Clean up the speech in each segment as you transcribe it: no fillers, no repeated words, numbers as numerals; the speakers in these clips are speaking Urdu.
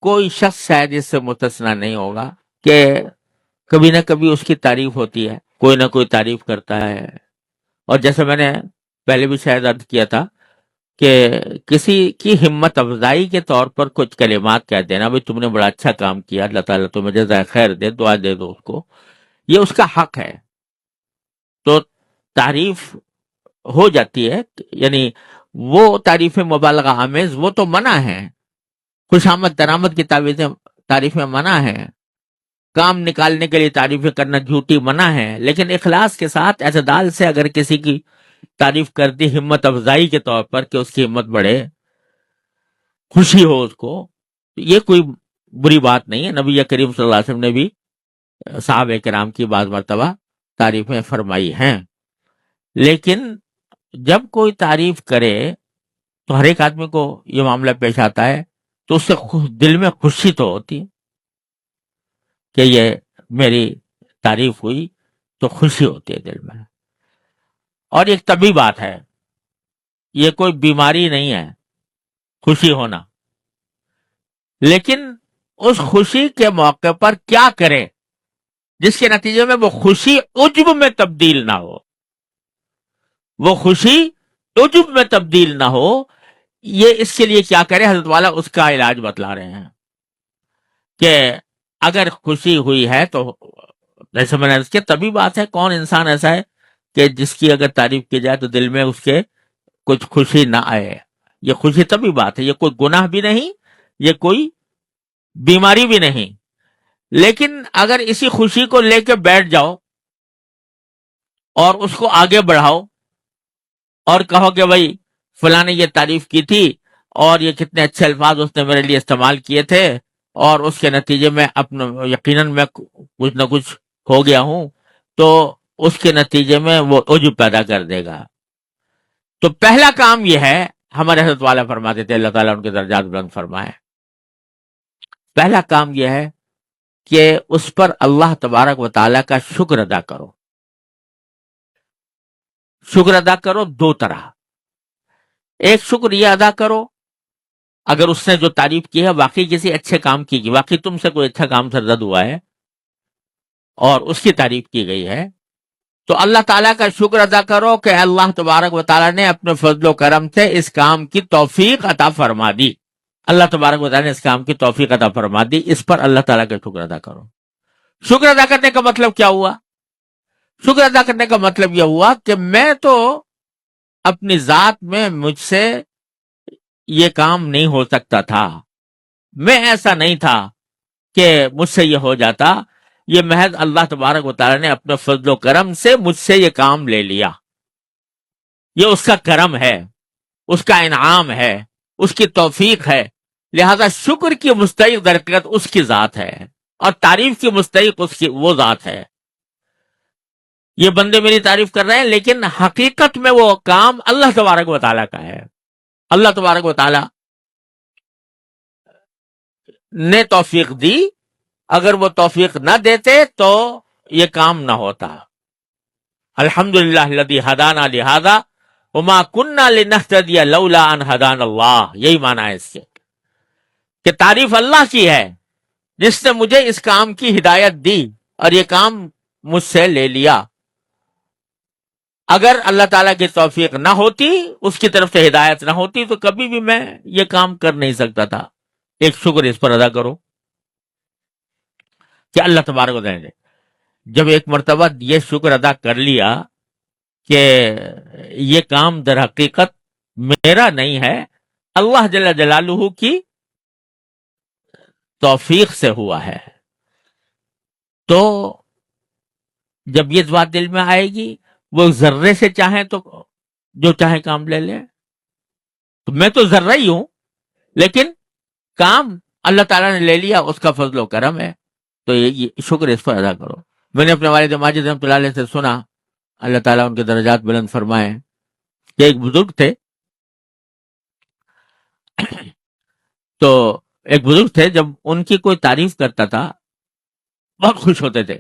کوئی شخص شاید اس سے مستثنا نہیں ہوگا کہ کبھی نہ کبھی اس کی تعریف ہوتی ہے، کوئی نہ کوئی تعریف کرتا ہے. اور جیسے میں نے پہلے بھی شاید عرض کیا تھا کہ کسی کی ہمت افزائی کے طور پر کچھ کلمات کہہ دینا، بھئی تم نے بڑا اچھا کام کیا، اللہ تعالیٰ تمہیں جزائے خیر دے، دعا دے دو اس کو، یہ اس کا حق ہے. تو تعریف ہو جاتی ہے، یعنی وہ تعریف مبالغہ آمیز وہ تو منع ہے، خوش آمد درآمد کی تعریفیں منع ہیں، کام نکالنے کے لیے تعریفیں کرنا جھوٹی منع ہے. لیکن اخلاص کے ساتھ اعتدال سے اگر کسی کی تعریف کر دی ہمت افزائی کے طور پر کہ اس کی ہمت بڑھے، خوشی ہو اس کو، یہ کوئی بری بات نہیں ہے. نبی کریم صلی اللہ علیہ وسلم نے بھی صحابہ کرام کی بعض مرتبہ تعریفیں فرمائی ہیں. لیکن جب کوئی تعریف کرے تو ہر ایک آدمی کو یہ معاملہ پیش آتا ہے تو اس سے دل میں خوشی تو ہوتی کہ یہ میری تعریف ہوئی تو خوشی ہوتی ہے دل میں. اور ایک طبی بات ہے، یہ کوئی بیماری نہیں ہے خوشی ہونا، لیکن اس خوشی کے موقع پر کیا کرے جس کے نتیجے میں وہ خوشی عجب میں تبدیل نہ ہو، وہ خوشی عجب میں تبدیل نہ ہو. یہ اس کے لیے کیا کرے؟ حضرت والا اس کا علاج بتلا رہے ہیں کہ اگر خوشی ہوئی ہے تو جیسے میں نے اس کے طبی بات ہے، کون انسان ایسا ہے کہ جس کی اگر تعریف کی جائے تو دل میں اس کے کچھ خوشی نہ آئے؟ یہ خوشی طبی بات ہے، یہ کوئی گناہ بھی نہیں، یہ کوئی بیماری بھی نہیں. لیکن اگر اسی خوشی کو لے کے بیٹھ جاؤ اور اس کو آگے بڑھاؤ اور کہو کہ بھائی فلاں نے یہ تعریف کی تھی اور یہ کتنے اچھے الفاظ اس نے میرے لیے استعمال کیے تھے اور اس کے نتیجے میں اپنا یقیناً میں کچھ نہ کچھ ہو گیا ہوں، تو اس کے نتیجے میں وہ عجب پیدا کر دے گا. تو پہلا کام یہ ہے، ہمارے حضرت والا فرماتے تھے اللہ تعالیٰ ان کے درجات بلند فرمائے، پہلا کام یہ ہے کہ اس پر اللہ تبارک و تعالیٰ کا شکر ادا کرو. شکر ادا کرو دو طرح. ایک شکر یہ ادا کرو اگر اس نے جو تعریف کی ہے واقعی کسی اچھے کام کی گئی، واقعی تم سے کوئی اچھا کام سرزد ہوا ہے اور اس کی تعریف کی گئی ہے، تو اللہ تعالیٰ کا شکر ادا کرو کہ اللہ تبارک و تعالیٰ نے اپنے فضل و کرم سے اس کام کی توفیق عطا فرما دی. اللہ تبارک و تعالیٰ نے اس کام کی توفیق عطا فرما دی، اس پر اللہ تعالیٰ کا شکر ادا کرو. شکر ادا کرنے کا مطلب کیا ہوا؟ شکر ادا کرنے کا مطلب یہ ہوا کہ میں تو اپنی ذات میں مجھ سے یہ کام نہیں ہو سکتا تھا، میں ایسا نہیں تھا کہ مجھ سے یہ ہو جاتا، یہ محض اللہ تبارک و تعالیٰ نے اپنے فضل و کرم سے مجھ سے یہ کام لے لیا. یہ اس کا کرم ہے، اس کا انعام ہے، اس کی توفیق ہے. لہذا شکر کی مستحق درجت اس کی ذات ہے اور تعریف کی مستحق اس کی وہ ذات ہے. یہ بندے میری تعریف کر رہے ہیں لیکن حقیقت میں وہ کام اللہ تبارک و تعالیٰ کا ہے. اللہ تبارک و تعالیٰ نے توفیق دی، اگر وہ توفیق نہ دیتے تو یہ کام نہ ہوتا. الحمدللہ الذی ہدانا لہذا وما کننا لنہتدی لولا ان ہدانا اللہ. یہی معنی ہے اس کے کہ تعریف اللہ کی ہے جس نے مجھے اس کام کی ہدایت دی اور یہ کام مجھ سے لے لیا. اگر اللہ تعالیٰ کی توفیق نہ ہوتی، اس کی طرف سے ہدایت نہ ہوتی تو کبھی بھی میں یہ کام کر نہیں سکتا تھا. ایک شکر اس پر ادا کرو کہ اللہ تبارک و تعالیٰ نے جب ایک مرتبہ یہ شکر ادا کر لیا کہ یہ کام در حقیقت میرا نہیں ہے، اللہ جل جلالہ کی توفیق سے ہوا ہے، تو جب یہ بات دل میں آئے گی، وہ ذرے سے چاہیں تو جو چاہیں کام لے لیں. تو میں تو ذرہ ہی ہوں لیکن کام اللہ تعالیٰ نے لے لیا، اس کا فضل و کرم ہے. تو یہ شکر اس پر ادا کرو. میں نے اپنے والد ماجد رحمۃ اللہ علیہ سے سنا، اللہ تعالیٰ ان کے درجات بلند فرمائے، کہ ایک بزرگ تھے، تو ایک بزرگ تھے جب ان کی کوئی تعریف کرتا تھا بہت خوش ہوتے تھے،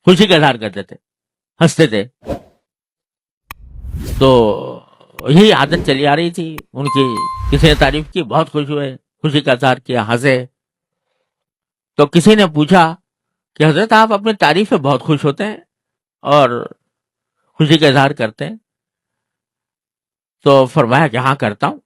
خوشی کا اظہار کرتے تھے، ہنستے تھے. تو یہی عادت چلی آ رہی تھی ان کی، کسی نے تعریف کی بہت خوش ہوئے، خوشی کا اظہار کیا، ہنسے. تو کسی نے پوچھا کہ حضرت آپ اپنی تعریف میں بہت خوش ہوتے ہیں اور خوشی کا اظہار کرتے ہیں. تو فرمایا کہ ہاں کرتا ہوں،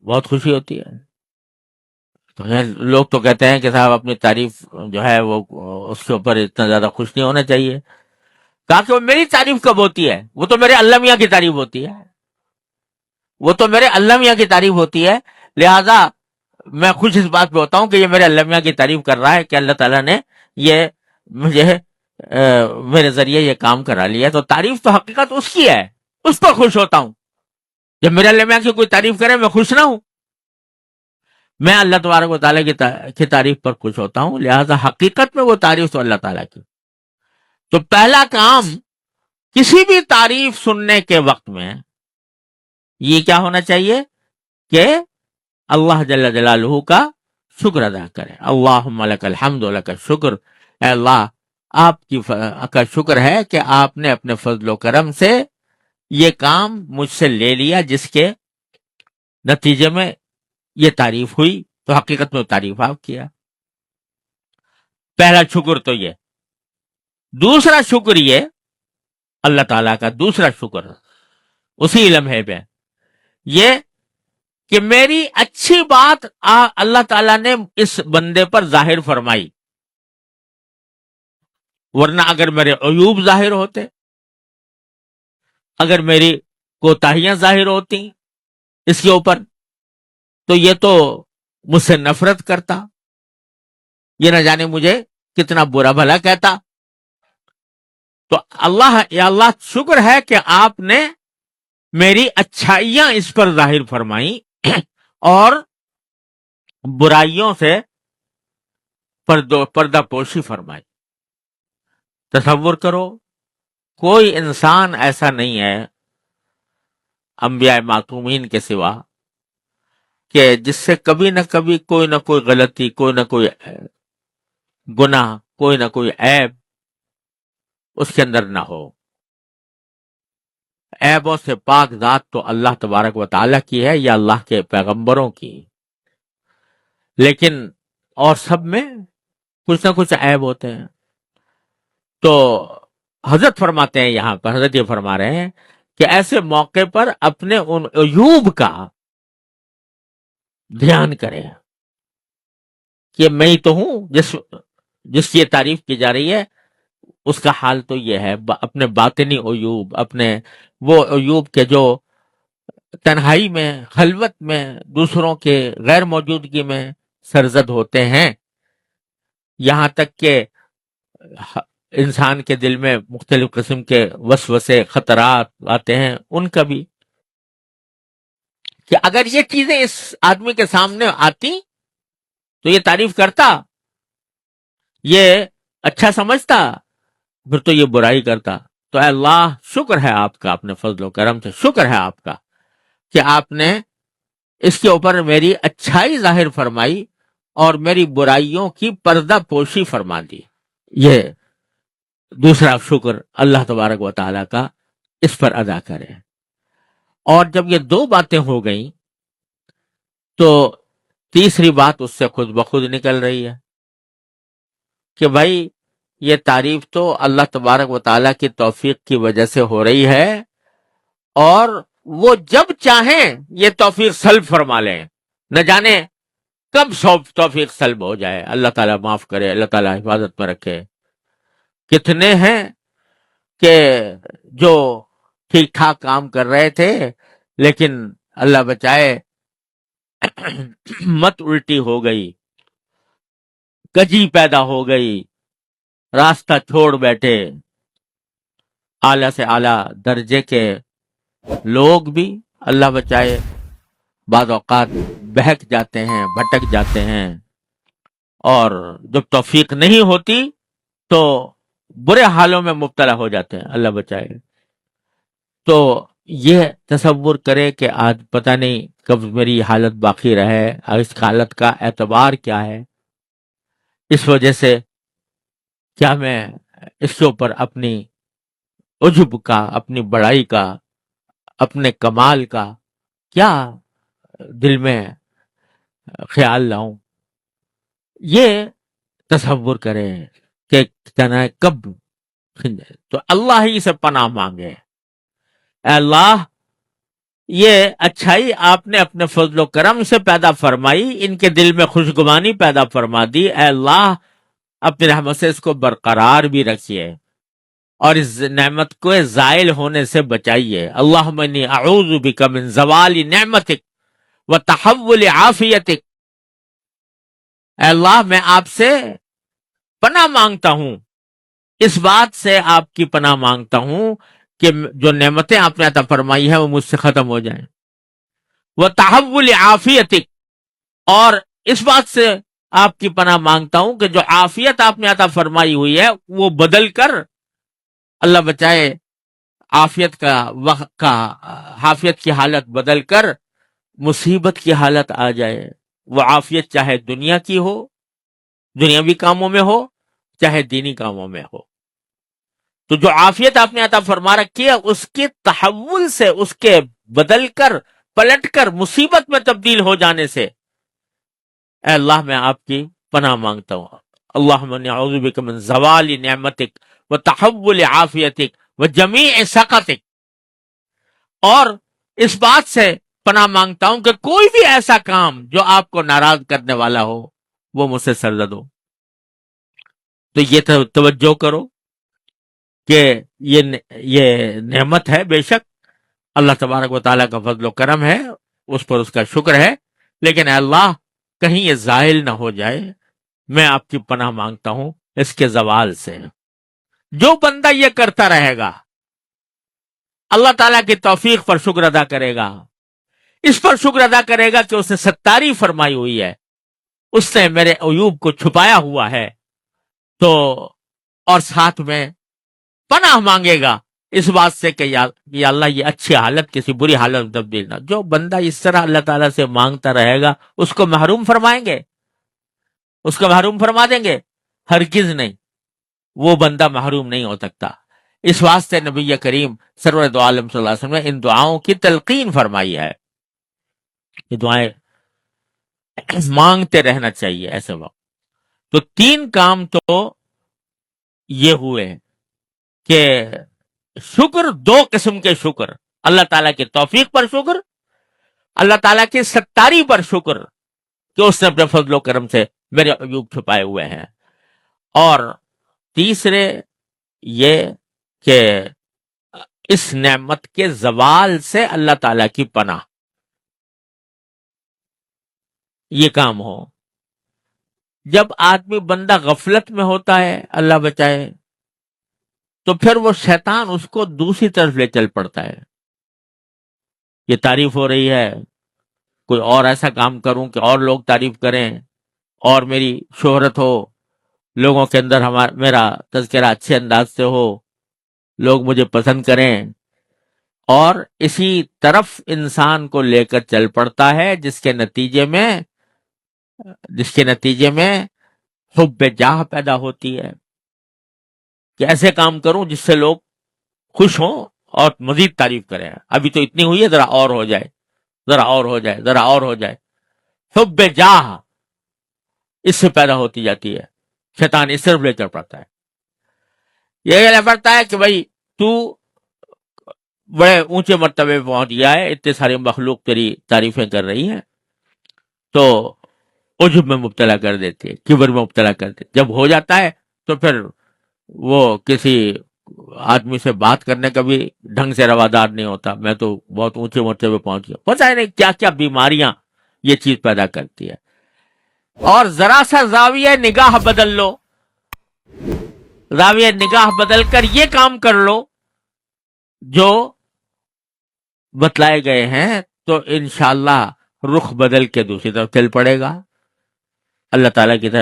بہت خوشی ہوتی ہے. تو لوگ تو کہتے ہیں کہ صاحب اپنی تعریف جو ہے وہ اس کے اوپر اتنا زیادہ خوش نہیں ہونا چاہیے. کہا کہ وہ میری تعریف کب ہوتی ہے؟ وہ تو میرے اللہ میاں کی تعریف ہوتی ہے، وہ تو میرے اللہ میاں کی تعریف ہوتی ہے. لہذا میں خوش اس بات پہ ہوتا ہوں کہ یہ میرے اللہ میاں کی تعریف کر رہا ہے کہ اللہ تعالیٰ نے یہ مجھے میرے ذریعے یہ کام کرا لیا. تو تعریف تو حقیقت اس کی ہے، اس پر خوش ہوتا ہوں. جب میرے اللہ میاں کی کوئی تعریف کرے میں خوش نہ ہوں؟ میں اللہ تبارک و تعالیٰ کی تعریف پر خوش ہوتا ہوں. لہذا حقیقت میں وہ تعریف تو اللہ تعالیٰ کی. تو پہلا کام کسی بھی تعریف سننے کے وقت میں یہ کیا ہونا چاہیے کہ اللہ جل جلالہ کا شکر ادا کرے. اللہم لک الحمد لک الشکر، اے اللہ آپ کا شکر ہے کہ آپ نے اپنے فضل و کرم سے یہ کام مجھ سے لے لیا جس کے نتیجے میں یہ تعریف ہوئی. تو حقیقت میں تعریف آپ کیا. پہلا شکر تو یہ. دوسرا شکر یہ اللہ تعالیٰ کا دوسرا شکر اسی لمحے پہ یہ کہ میری اچھی بات اللہ تعالیٰ نے اس بندے پر ظاہر فرمائی. ورنہ اگر میرے عیوب ظاہر ہوتے، اگر میری کوتاہیاں ظاہر ہوتی اس کے اوپر، تو یہ تو مجھ سے نفرت کرتا، یہ نہ جانے مجھے کتنا برا بھلا کہتا. تو یا اللہ شکر ہے کہ آپ نے میری اچھائیاں اس پر ظاہر فرمائی اور برائیوں سے پردہ پوشی فرمائی. تصور کرو کوئی انسان ایسا نہیں ہے انبیاء معصومین کے سوا کہ جس سے کبھی نہ کبھی کوئی نہ کوئی غلطی، کوئی نہ کوئی گناہ، کوئی نہ کوئی عیب اس کے اندر نہ ہو. عیبوں سے پاک ذات تو اللہ تبارک و تعالیٰ کی ہے یا اللہ کے پیغمبروں کی، لیکن اور سب میں کچھ نہ کچھ عیب ہوتے ہیں. تو حضرت فرماتے ہیں، یہاں پر حضرت یہ فرما رہے ہیں کہ ایسے موقع پر اپنے ان عیوب کا دھیان کرے کہ میں ہی تو ہوں جس کی یہ تعریف کی جا رہی ہے. اس کا حال تو یہ ہے، اپنے باطنی عیوب، اپنے وہ عیوب کے جو تنہائی میں، خلوت میں، دوسروں کے غیر موجودگی میں سرزد ہوتے ہیں. یہاں تک کہ انسان کے دل میں مختلف قسم کے وسوسے، خطرات آتے ہیں، ان کا بھی کہ اگر یہ چیزیں اس آدمی کے سامنے آتی تو یہ تعریف کرتا، یہ اچھا سمجھتا، پھر تو یہ برائی کرتا. تو اے اللہ شکر ہے آپ کا، اپنے فضل و کرم سے شکر ہے آپ کا کہ آپ نے اس کے اوپر میری اچھائی ظاہر فرمائی اور میری برائیوں کی پردہ پوشی فرما دی. یہ دوسرا شکر اللہ تبارک و تعالیٰ کا اس پر ادا کرے. اور جب یہ دو باتیں ہو گئیں تو تیسری بات اس سے خود بخود نکل رہی ہے کہ بھائی یہ تعریف تو اللہ تبارک و تعالیٰ کی توفیق کی وجہ سے ہو رہی ہے، اور وہ جب چاہیں یہ توفیق سلب فرما لیں. نہ جانے کب توفیق سلب ہو جائے. اللہ تعالیٰ معاف کرے، اللہ تعالیٰ حفاظت میں رکھے. کتنے ہیں کہ جو ٹھیک ٹھاک کام کر رہے تھے لیکن اللہ بچائے مت الٹی ہو گئی، کجی پیدا ہو گئی، راستہ چھوڑ بیٹھے. اعلیٰ سے اعلیٰ درجے کے لوگ بھی اللہ بچائے بعض اوقات بہک جاتے ہیں، بھٹک جاتے ہیں، اور جب توفیق نہیں ہوتی تو برے حالوں میں مبتلا ہو جاتے ہیں. اللہ بچائے. تو یہ تصور کرے کہ آج پتہ نہیں کب میری حالت باقی رہے، اس حالت کا اعتبار کیا ہے. اس وجہ سے کیا میں اس کے اوپر اپنی عجب کا، اپنی بڑائی کا، اپنے کمال کا کیا دل میں خیال لاؤں، یہ تصور کریں کہ کہنا ہے کب کھن جائے تو اللہ ہی سے پناہ مانگے. اے اللہ، یہ اچھائی آپ نے اپنے فضل و کرم سے پیدا فرمائی، ان کے دل میں خوشگمانی پیدا فرما دی. اے اللہ، اپنی رحمت سے اس کو برقرار بھی رکھیے اور اس نعمت کو زائل ہونے سے بچائیے. اللہم انی اعوذ بک من زوال نعمتک و تحول عافیتک. اے اللہ، میں آپ سے پناہ مانگتا ہوں، اس بات سے آپ کی پناہ مانگتا ہوں کہ جو نعمتیں آپ نے عطا فرمائی ہیں وہ مجھ سے ختم ہو جائیں. وہ تحول عافیتک، اور اس بات سے آپ کی پناہ مانگتا ہوں کہ جو عافیت آپ نے عطا فرمائی ہوئی ہے وہ بدل کر، اللہ بچائے، عافیت کی حالت بدل کر مصیبت کی حالت آ جائے. وہ عافیت چاہے دنیا کی ہو، دنیاوی کاموں میں ہو، چاہے دینی کاموں میں ہو. تو جو عافیت آپ نے عطا فرما رکھی ہے اس کے تحول سے، اس کے بدل کر، پلٹ کر مصیبت میں تبدیل ہو جانے سے اے اللہ میں آپ کی پناہ مانگتا ہوں. اللہم انی اعوذ بک من زوال نعمتک و تحول عافیتک و جمیع سخطک. اور اس بات سے پناہ مانگتا ہوں کہ کوئی بھی ایسا کام جو آپ کو ناراض کرنے والا ہو وہ مجھ سے سرزد ہو. تو یہ توجہ کرو کہ یہ نعمت ہے، بے شک اللہ تبارک و تعالیٰ کا فضل و کرم ہے، اس پر اس کا شکر ہے، لیکن اے اللہ کہیں یہ زائل نہ ہو جائے. میں آپ کی پناہ مانگتا ہوں اس کے زوال سے. جو بندہ یہ کرتا رہے گا، اللہ تعالیٰ کی توفیق پر شکر ادا کرے گا، اس پر شکر ادا کرے گا کہ اس نے ستاری فرمائی ہوئی ہے، اس نے میرے عیوب کو چھپایا ہوا ہے، تو اور ساتھ میں پناہ مانگے گا اس بات سے کہ یا اللہ یہ اچھی حالت کسی بری حالت میں تبدیل نہ. جو بندہ اس طرح اللہ تعالیٰ سے مانگتا رہے گا اس کو محروم فرمائیں گے، اس کو محروم فرما دیں گے؟ ہرگز نہیں، وہ بندہ محروم نہیں ہو سکتا. اس واسطے نبی کریم سرور دو عالم صلی اللہ علیہ وسلم نے ان دعاؤں کی تلقین فرمائی ہے. یہ دعائیں مانگتے رہنا چاہیے ایسے وقت. تو 3 کام تو یہ ہوئے کہ شکر، 2 قسم کے شکر: اللہ تعالیٰ کی توفیق پر شکر، اللہ تعالیٰ کی ستاری پر شکر کہ اس نے اپنے فضل و کرم سے میرے عیوب چھپائے ہوئے ہیں. اور تیسرے یہ کہ اس نعمت کے زوال سے اللہ تعالیٰ کی پناہ، یہ کام ہو. جب آدمی بندہ غفلت میں ہوتا ہے، اللہ بچائے، تو پھر وہ شیطان اس کو دوسری طرف لے چل پڑتا ہے. یہ تعریف ہو رہی ہے، کوئی اور ایسا کام کروں کہ اور لوگ تعریف کریں اور میری شہرت ہو، لوگوں کے اندر میرا تذکرہ اچھے انداز سے ہو، لوگ مجھے پسند کریں، اور اسی طرف انسان کو لے کر چل پڑتا ہے، جس کے نتیجے میں حب جاہ پیدا ہوتی ہے کہ ایسے کام کروں جس سے لوگ خوش ہوں اور مزید تعریف کریں. ابھی تو اتنی ہوئی ہے، ذرا اور ہو جائے، ذرا اور ہو جائے، ذرا اور ہو جائے. حب جاہ اس سے پیدا ہوتی جاتی ہے. شیطان اس طرف لے کر پڑتا ہے، یہ لے پڑتا ہے کہ بھائی تو بڑے اونچے مرتبے پہ پہنچ گیا ہے، اتنے سارے مخلوق تیری تعریفیں کر رہی ہیں، تو عجب میں مبتلا کر دیتی ہے، کبر میں مبتلا کر دیتی. جب ہو جاتا ہے تو پھر وہ کسی آدمی سے بات کرنے کا بھی ڈھنگ سے روادار نہیں ہوتا. میں تو بہت اونچے مرتبے پہ پہنچ گیا. پتہ نہیں کیا کیا بیماریاں یہ چیز پیدا کرتی ہے. اور ذرا سا زاویہ نگاہ بدل لو، زاویہ نگاہ بدل کر یہ کام کر لو جو بتلائے گئے ہیں، تو انشاءاللہ رخ بدل کے دوسری طرف چل پڑے گا. اللہ تعالیٰ کی طرف